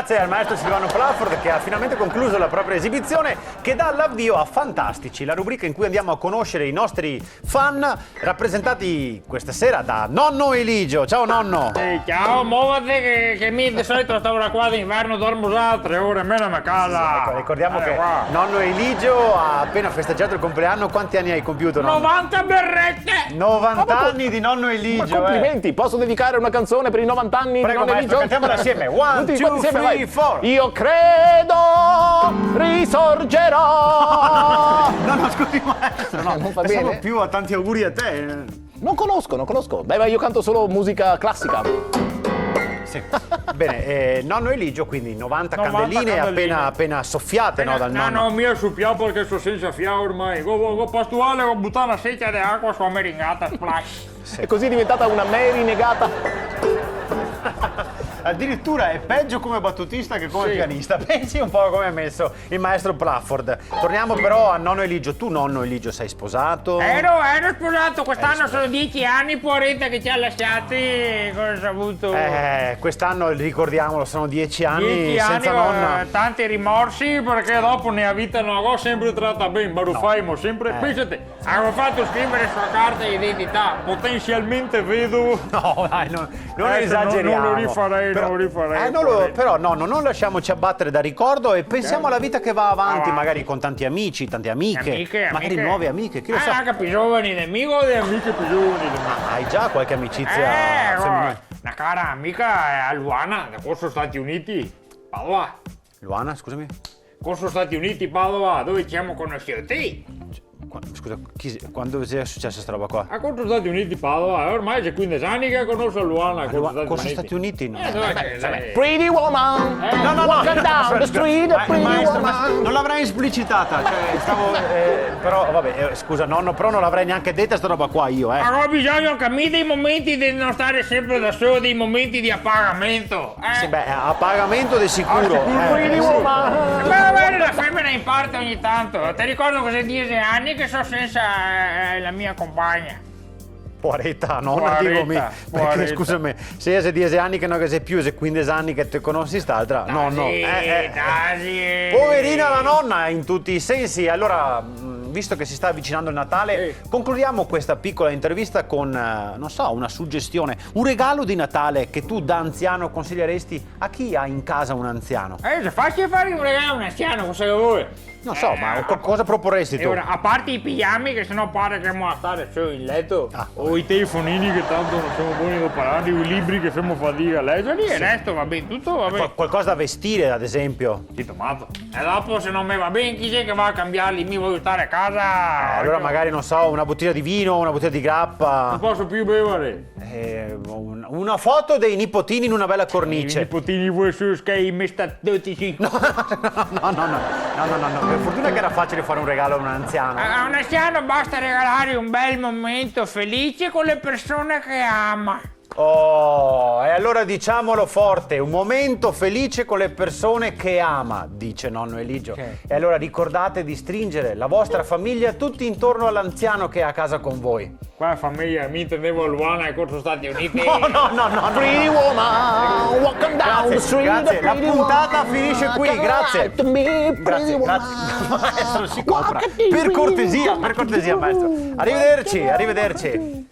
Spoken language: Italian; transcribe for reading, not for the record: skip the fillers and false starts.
Grazie al maestro Silvano Plafford che ha finalmente concluso la propria esibizione, che dà l'avvio a Fantastici, la rubrica in cui andiamo a conoscere i nostri fan, rappresentati questa sera da Nonno Eligio. Ciao nonno! Ciao, muovete che mi di solito stavo qua d'inverno, dormo già 3 ore meno a casa. Ecco, ricordiamo che qua. Nonno Eligio ha appena festeggiato il compleanno. Quanti anni hai compiuto, nonno? 90 berrette! 90 anni di Nonno Eligio. Ma complimenti, posso dedicare una canzone per i 90 anni Prego, di Nonno maestro, Eligio? cantiamola assieme. 1, Tutti 2, quanti insieme, 3, vai. 4. Io credo risorgerò. No, scusi maestro, no. Non va Pensiamo bene? più a tanti auguri a te. Non conosco. Beh, ma io canto solo musica classica. Sì. Bene, Nonno Eligio, quindi 90 candeline candeline. appena soffiate, no, dal nonno. No, mio su più perché sono senza fiato ormai. Go pastuale, ho buttato una secchia di acqua sulla meringata, splash. E così è diventata una Mary negata. Addirittura è peggio come battutista che come pianista. Pensi un po' come ha messo il maestro Plafford. Torniamo però a Nonno Eligio. Tu, Nonno Eligio, sei sposato? Ero sposato, quest'anno sono 10 anni, poveretta che ci ha lasciati, cosa ha saputo? Quest'anno, ricordiamolo, sono 10 anni 10 anni senza nonna. tanti rimorsi perché dopo ne vita non ho sempre trattato bene, ma lo fai sempre. Pensate, avevo fatto scrivere sulla carta di identità, potenzialmente vedovo. No, dai, non Adesso esageriamo. non lo rifarei, non lo rifarei. Però nonno, non lasciamoci abbattere da ricordo e pensiamo alla vita che va avanti, magari con tanti amici, tante amiche, magari nuove amiche, chi lo sa. Anche più giovani di me o di amiche più giovani di me. Hai già qualche amicizia femminile? Una cara amica è Luana, da Corso Stati Uniti, Padova. Luana, scusami. Corso Stati Uniti, Padova, dove ci siamo conosciuti? Scusa, quando è successa questa roba qua? A Corso Stati Uniti, Padova, ormai c'è 15 anni che conosco Luana. Corso Stati Uniti? No. Dov'è che lei? Pretty woman. No. Walking down the street, pretty Maestro, woman. non l'avrei esplicitata, cioè stavo... però vabbè, scusa nonno, però non l'avrei neanche detta sta roba qua io, Ho bisogno che mi dei momenti di non stare sempre da solo, dei momenti di appagamento. Sì, beh, a pagamento di sicuro. Pretty woman. Ma avere la femmina in parte ogni tanto. Ti ricordo che sono 10 anni che sono senza la mia compagna. Poveretta, nonna, dico me. Perché poveretta. scusami, se sei 10 anni che non sei più, se 15 anni che ti conosci st'altra. No. Dai. Poverina la nonna in tutti i sensi. Allora, visto che si sta avvicinando il Natale, concludiamo questa piccola intervista con, non so, una suggestione, un regalo di Natale che tu da anziano consiglieresti a chi ha in casa un anziano? Se facile fare un regalo a un anziano, cosa vuoi? Non so, ma cosa proporresti E tu? ora, a parte i pigiami che sennò pare che mo a stare su in letto, o i telefonini che tanto non siamo buoni da parlare, o i libri che facciamo fatica a leggere, e il resto va bene, tutto va bene. Qualcosa da vestire, ad esempio? Ti tomato. E dopo se non mi va bene, chi c'è che va a cambiarli? Mi voglio stare a casa. Allora magari, non so, una bottiglia di vino, una bottiglia di grappa. Non posso più bere. Una foto dei nipotini in una bella I cornice. nipotini vuoi su Sky mestatotici. No. Per fortuna che era facile fare un regalo a un anziano. A un anziano basta regalare un bel momento felice con le persone che ama. Oh, e allora diciamolo forte, un momento felice con le persone che ama, dice Nonno Eligio. E allora ricordate di stringere la vostra famiglia tutti intorno all'anziano che è a casa con voi. Qua famiglia, mi intendevo a Luana e Corso Stati Uniti. No. Pretty woman, walking down the street, Grazie, la pretty puntata woman. finisce qui, grazie. To me, pretty Grazie. woman. Maestro, si compra. Per cortesia, maestro. Arrivederci.